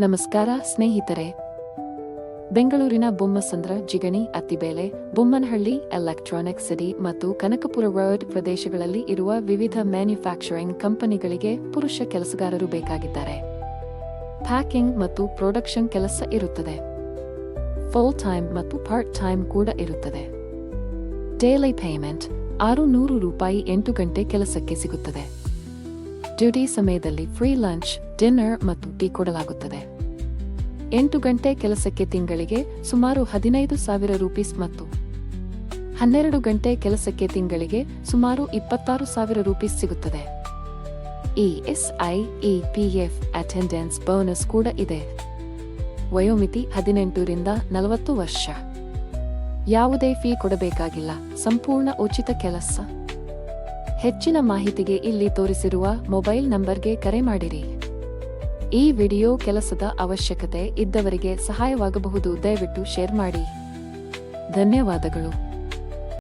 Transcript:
ನಮಸ್ಕಾರ ಸ್ನೇಹಿತರೆ. ಬೆಂಗಳೂರಿನ ಬೊಮ್ಮಸಂದ್ರ, ಜಿಗಣಿ, ಅತ್ತಿಬೇಲೆ, ಬೊಮ್ಮನಹಳ್ಳಿ, ಎಲೆಕ್ಟ್ರಾನಿಕ್ ಸಿಟಿ ಮತ್ತು ಕನಕಪುರ ರೋಡ್ ಪ್ರದೇಶಗಳಲ್ಲಿ ಇರುವ ವಿವಿಧ ಮ್ಯಾನುಫ್ಯಾಕ್ಚರಿಂಗ್ ಕಂಪನಿಗಳಿಗೆ ಪುರುಷ ಕೆಲಸಗಾರರು ಬೇಕಾಗಿದ್ದಾರೆ. ಪ್ಯಾಕಿಂಗ್ ಮತ್ತು ಪ್ರೊಡಕ್ಷನ್ ಕೆಲಸ ಇರುತ್ತದೆ. ಫುಲ್ ಟೈಮ್ ಮತ್ತು ಪಾರ್ಟ್ ಟೈಮ್ ಕೂಡ ಇರುತ್ತದೆ. ಡೈಲಿ ಪೇಮೆಂಟ್ ₹600 8 ಗಂಟೆ ಕೆಲಸಕ್ಕೆ ಸಿಗುತ್ತದೆ. ಡ್ಯೂಟಿ ಸಮಯದಲ್ಲಿ ಫ್ರೀ ಲಂಚ್, ಡಿನ್ನರ್ ಮತ್ತು ಟೀ ಕೊಡಲಾಗುತ್ತದೆ. 8 ಗಂಟೆ ಕೆಲಸಕ್ಕೆ ತಿಂಗಳಿಗೆ ಸುಮಾರು ₹15,000 ಮತ್ತು 12 ಗಂಟೆ ಕೆಲಸಕ್ಕೆ ತಿಂಗಳಿಗೆ ಸುಮಾರು ₹26,000 ಸಿಗುತ್ತದೆ. ESI, EPF, ಅಟೆಂಡೆನ್ಸ್ ಬೋನಸ್ ಕೂಡ ಇದೆ. ವಯೋಮಿತಿ 18 ರಿಂದ 40 ವರ್ಷ. ಯಾವುದೇ ಫೀ ಕೊಡಬೇಕಾಗಿಲ್ಲ. ಸಂಪೂರ್ಣ ಉಚಿತ ಕೆಲಸ. ಹೆಚ್ಚಿನ ಮಾಹಿತಿಗೆ ಇಲ್ಲಿ ತೋರಿಸಿರುವ ಮೊಬೈಲ್ ನಂಬರ್ಗೆ ಕರೆ ಮಾಡಿರಿ. ಈ ವಿಡಿಯೋ ಕೆಲಸದ ಅವಶ್ಯಕತೆ ಇದ್ದವರಿಗೆ ಸಹಾಯವಾಗಬಹುದು. ದಯವಿಟ್ಟು ಶೇರ್ ಮಾಡಿ. ಧನ್ಯವಾದಗಳು.